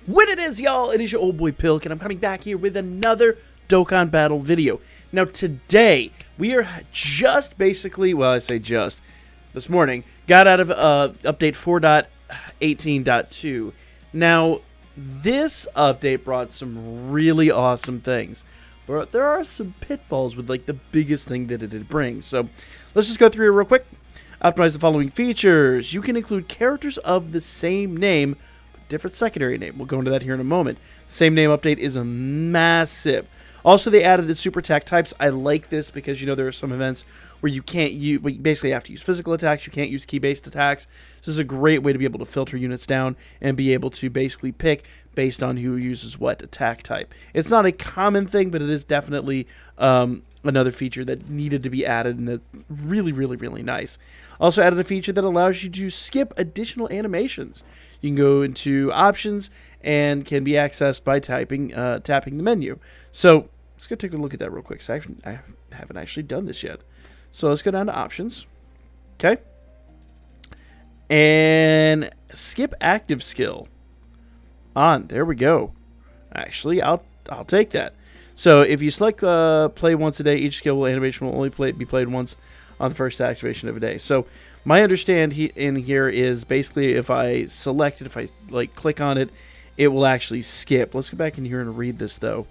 What it is, y'all? It is your old boy Pilk, and I'm coming back here with another Dokkan battle video. Now, today, we are just basically, well, I say just, this morning, got out of update 4.18.2. Now, this update brought some really awesome things, but there are some pitfalls with, like, the biggest thing that it brings. So, let's just go through it real quick. Optimize the following features. You can include characters of the same name, different secondary name. We'll go into that here in a moment. Same name update is massive. Also, they added the super attack types. I like this because, you know, there are some events where you can't use, you basically have to use physical attacks. You can't use key-based attacks. This is a great way to be able to filter units down and be able to basically pick based on who uses what attack type. It's not a common thing, but it is definitely another feature that needed to be added, and it's really, really, really nice. Also added a feature that allows you to skip additional animations. You can go into options and can be accessed by tapping the menu. So let's go take a look at that real quick. So I haven't actually done this yet. So let's go down to options. Okay. And skip active skill. On. There we go. Actually, I'll take that. So if you select play once a day, each skill animation will only be played once on the first activation of a day. So my understanding in here is basically if I select it, if I like click on it, it will actually skip. Let's go back in here and read this though.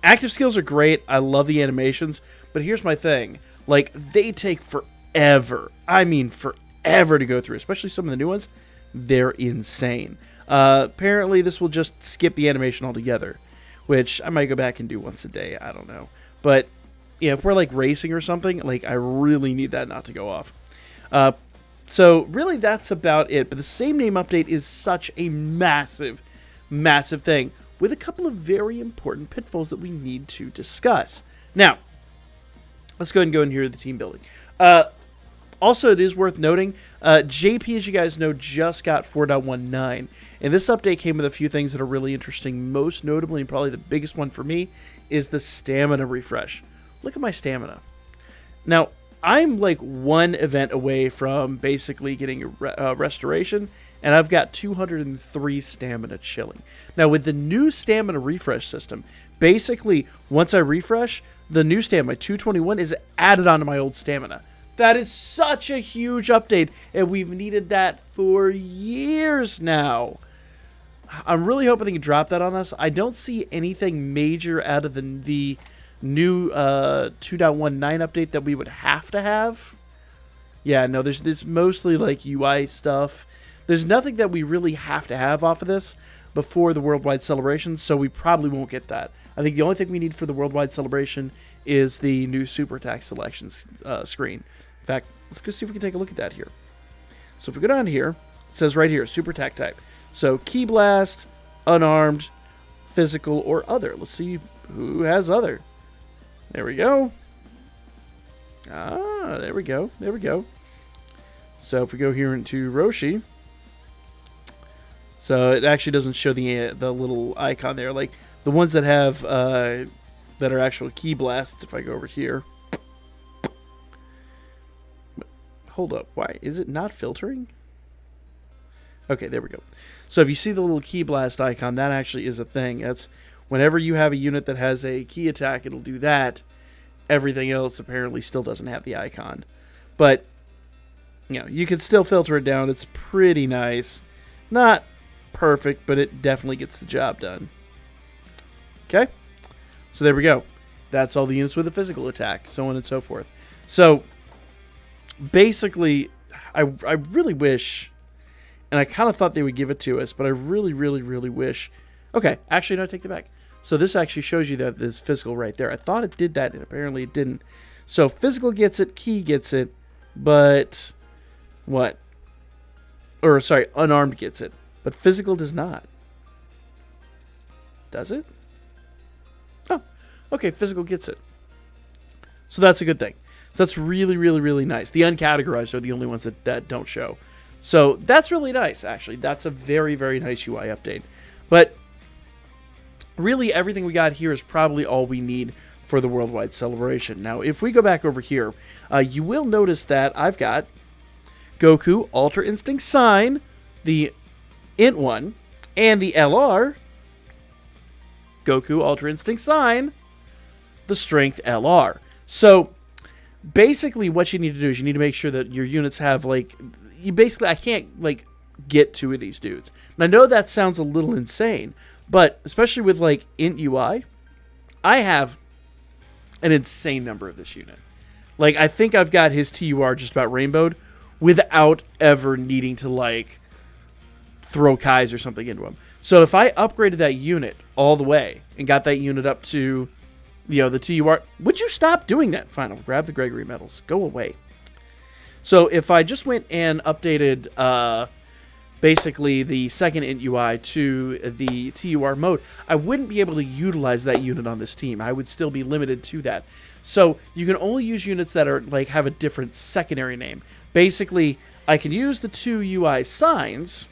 Active skills are great. I love the animations, but here's my thing. Like, they take forever. I mean forever to go through, especially some of the new ones. They're insane. Apparently this will just skip the animation altogether, which I might go back and do once a day. I don't know. But yeah, if we're like racing or something, like I really need that not to go off. So really that's about it. But the same name update is such a massive, massive thing with a couple of very important pitfalls that we need to discuss. Now, let's go ahead and go in here to the team building. Also, it is worth noting, JP, as you guys know, just got 4.19, and this update came with a few things that are really interesting. Most notably, and probably the biggest one for me, is the stamina refresh. Look at my stamina. Now, I'm like one event away from basically getting a restoration, and I've got 203 stamina chilling. Now, with the new stamina refresh system, basically, once I refresh, the new stamina, 221, is added onto my old stamina. That is such a huge update, and we've needed that for years now. I'm really hoping they can drop that on us. I don't see anything major out of the new 2.19 update that we would have to have. Yeah, no, there's mostly like UI stuff. There's nothing that we really have to have off of this before the Worldwide Celebration, so we probably won't get that. I think the only thing we need for the Worldwide Celebration is the new Super Attack selections screen. In fact, let's go see if we can take a look at that here. So if we go down here, it says right here, Super Attack type. So Key Blast, Unarmed, Physical, or Other. Let's see who has Other. There we go. Ah, there we go. There we go. So if we go here into Roshi, so it actually doesn't show the little icon there. Like the ones that have that are actual Key Blasts. If I go over here, hold up. Why is it not filtering? Okay, there we go. So if you see the little Key Blast icon, that actually is a thing. That's whenever you have a unit that has a key attack, it'll do that. Everything else apparently still doesn't have the icon. But, you know, you can still filter it down. It's pretty nice. Not perfect, but it definitely gets the job done. Okay? So there we go. That's all the units with a physical attack, so on and so forth. So, basically, I really wish, and I kind of thought they would give it to us, but I really, really, really wish. Okay, actually, no, I take that back. So this actually shows you that there's physical right there. I thought it did that, and apparently it didn't. So physical gets it, key gets it, but what? Or, sorry, unarmed gets it. But physical does not. Does it? Oh, okay, physical gets it. So that's a good thing. So that's really, really, really nice. The uncategorized are the only ones that don't show. So that's really nice, actually. That's a very, very nice UI update. But really, everything we got here is probably all we need for the Worldwide Celebration. Now, if we go back over here, you will notice that I've got Goku, Ultra Instinct Sign, the Int one, And the LR, Goku Ultra Instinct Sign, the Strength LR. So basically what you need to do is you need to make sure that your units have, like, I can't, like, get 2 of these dudes. And I know that sounds a little insane, but especially with, like, int UI, I have an insane number of this unit. Like, I think I've got his TUR just about rainbowed without ever needing to, like, throw Kais or something into him. So if I upgraded that unit all the way and got that unit up to, you know, the TUR, would you stop doing that? Fine, I'll grab the Gregory medals. Go away. So if I just went and updated basically the second int UI to the TUR mode, I wouldn't be able to utilize that unit on this team. I would still be limited to that. So you can only use units that are, like, have a different secondary name. Basically, I can use the 2 UI signs.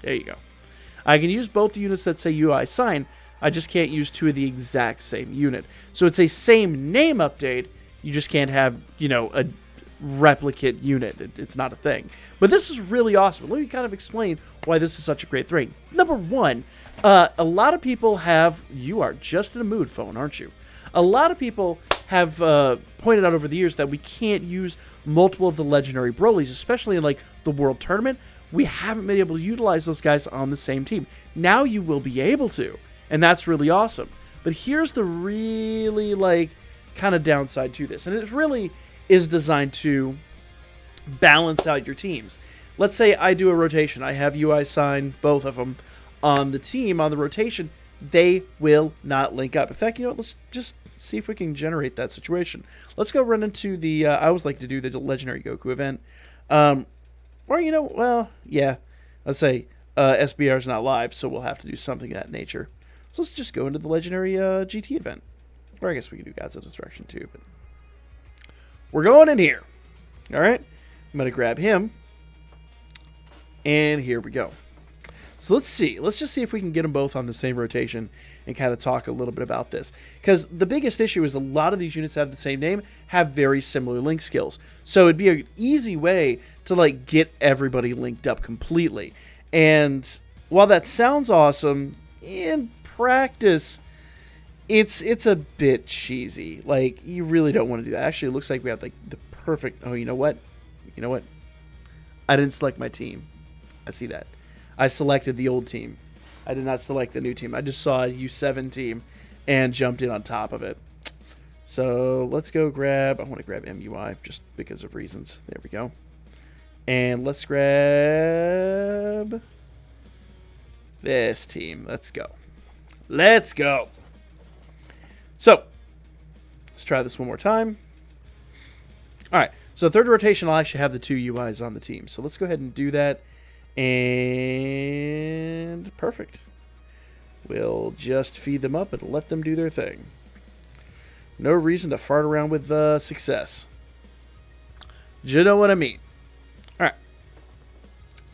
There you go. I can use both the units that say UI sign. I just can't use 2 of the exact same unit. So it's a same name update. You just can't have, you know, a replicate unit. It's not a thing. But this is really awesome. Let me kind of explain why this is such a great thing. Number one, a lot of people have... You are just in a mood, phone, aren't you? A lot of people have pointed out over the years that we can't use multiple of the legendary Brolys, especially in, like, the World Tournament. We haven't been able to utilize those guys on the same team. Now you will be able to, and that's really awesome. But here's the really, like, kind of downside to this, and it really is designed to balance out your teams. Let's say I do a rotation. I have UI sign, both of them, on the team, on the rotation. They will not link up. In fact, you know what? Let's just see if we can generate that situation. Let's go run into the... I always like to do the Legendary Goku event. Or, you know, well, yeah. Let's say SBR is not live, so we'll have to do something of that nature. So let's just go into the Legendary GT event. Or I guess we can do Gods of Destruction too, but... We're going in here. All right? I'm going to grab him. And here we go. So let's see. Let's just see if we can get them both on the same rotation and kind of talk a little bit about this. Because the biggest issue is a lot of these units that have the same name have very similar link skills. So it'd be an easy way to, like, get everybody linked up completely. And while that sounds awesome, in practice... It's a bit cheesy. Like, you really don't want to do that. Actually, it looks like we have, like, the perfect... Oh, you know what? You know what? I didn't select my team. I see that. I selected the old team. I did not select the new team. I just saw a U7 team and jumped in on top of it. So, let's go grab... I want to grab MUI just because of reasons. There we go. And let's grab... this team. Let's go. Let's go. So, let's try this one more time. All right, so third rotation, I'll actually have the 2 UIs on the team. So let's go ahead and do that. And perfect. We'll just feed them up and let them do their thing. No reason to fart around with success. Do you know what I mean? All right.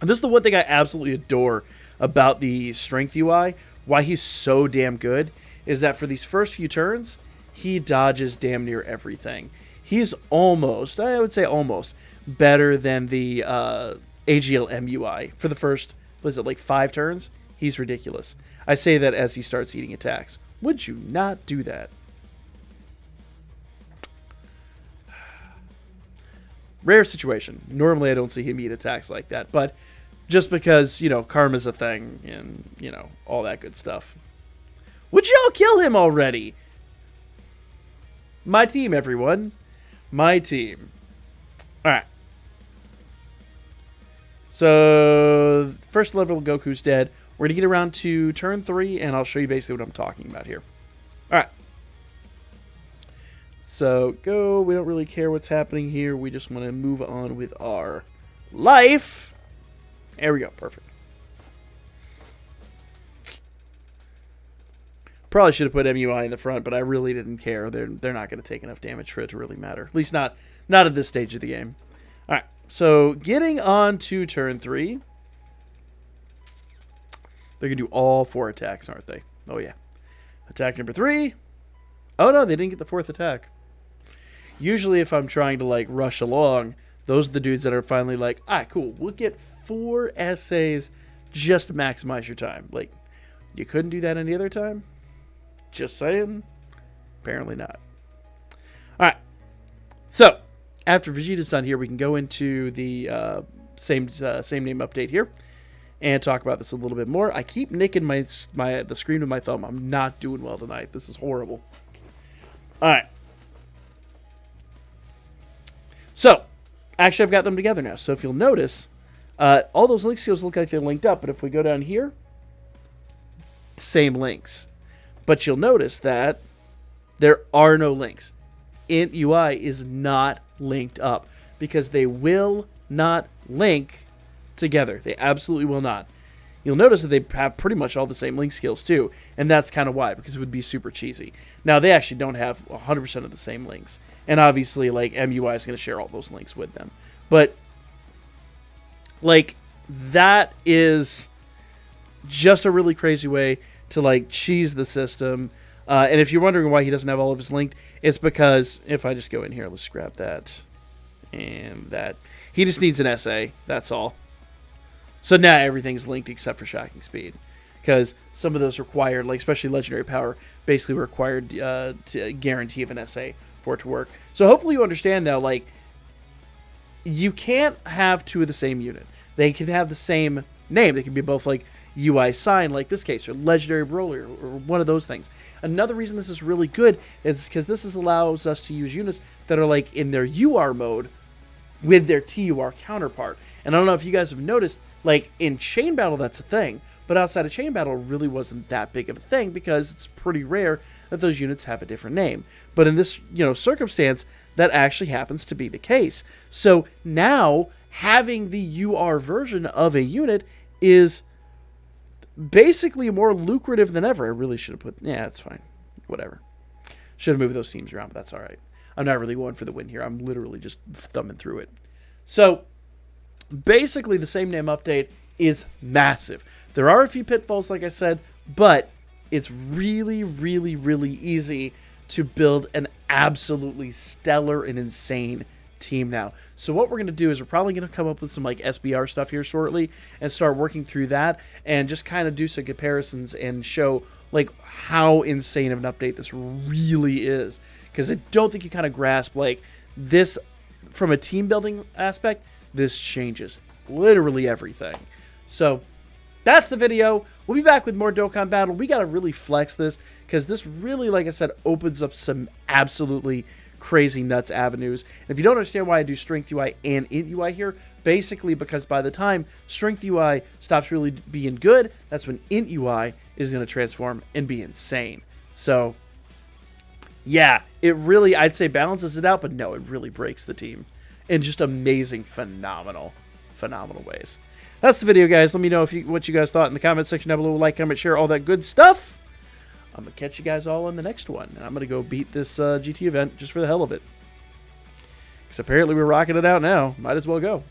And this is the one thing I absolutely adore about the Strength UI, why he's so damn good, is that for these first few turns, he dodges damn near everything. He's almost, I would say almost, better than the AGL MUI. For the first, was it like 5 turns? He's ridiculous. I say that as he starts eating attacks. Would you not do that? Rare situation. Normally I don't see him eat attacks like that, but just because, you know, karma's a thing and, you know, all that good stuff. Would y'all kill him already? My team, everyone. My team. Alright. So, first level Goku's dead. We're going to get around to turn 3, and I'll show you basically what I'm talking about here. Alright. So, go. We don't really care what's happening here. We just want to move on with our life. There we go. Perfect. Probably should have put MUI in the front, but I really didn't care. They're not going to take enough damage for it to really matter. At least not at this stage of the game. All right, so getting on to turn 3. They're going to do all 4 attacks, aren't they? Oh, yeah. Attack number 3. Oh, no, they didn't get the 4th attack. Usually if I'm trying to, like, rush along, those are the dudes that are finally like, cool, we'll get 4 essays just to maximize your time. Like, you couldn't do that any other time? Just saying. Apparently not. All right. So, after Vegeta's done here, we can go into the same name update here and talk about this a little bit more. I keep nicking the screen with my thumb. I'm not doing well tonight. This is horrible. All right. So, actually, I've got them together now. So, if you'll notice, all those link skills look like they're linked up. But if we go down here, same links. But you'll notice that there are no links. Int UI is not linked up because they will not link together. They absolutely will not. You'll notice that they have pretty much all the same link skills too, and that's kind of why, because it would be super cheesy. Now, they actually don't have 100% of the same links, and obviously, like, MUI is going to share all those links with them. But, like, that is just a really crazy way to, like, cheese the system. And if you're wondering why he doesn't have all of his linked, it's because, if I just go in here, let's grab that and that. He just needs an SA, that's all. So now everything's linked except for Shocking Speed. Because some of those required, like especially Legendary Power, basically required to guarantee of an SA for it to work. So hopefully you understand now, like, you can't have two of the same unit. They can have the same name. They can be both, like, UI sign, like this case, or Legendary Brawler, or one of those things. Another reason this is really good is because this allows us to use units that are, like, in their UR mode with their TUR counterpart. And I don't know if you guys have noticed, like, in Chain Battle, that's a thing. But outside of Chain Battle, it really wasn't that big of a thing because it's pretty rare that those units have a different name. But in this, circumstance, that actually happens to be the case. So now, having the UR version of a unit is basically more lucrative than ever. I really should have put... Yeah, it's fine. Whatever. Should have moved those teams around, but that's all right. I'm not really going for the win here. I'm literally just thumbing through it. So, basically, the same name update is massive. There are a few pitfalls, like I said, but it's really, really, really easy to build an absolutely stellar and insane team now. So what we're going to do is we're probably going to come up with some, like, SBR stuff here shortly and start working through that and just kind of do some comparisons and show, like, how insane of an update this really is. Because I don't think you kind of grasp, like, this from a team building aspect. This changes literally everything. So that's the video. We'll be back with more Dokkan Battle. We got to really flex this because this really, like I said, opens up some absolutely crazy nuts avenues. And if you don't understand why I do Strength UI and Int UI here, basically because by the time Strength UI stops really being good, that's when Int UI is going to transform and be insane. So, yeah, it really, I'd say, balances it out, but no, it really breaks the team in just amazing, phenomenal ways. That's the video, guys. Let me know what you guys thought in the comment section down below. Like, comment, share, all that good stuff. I'm going to catch you guys all in the next one. And I'm going to go beat this GT event just for the hell of it. Because apparently we're rocking it out now. Might as well go.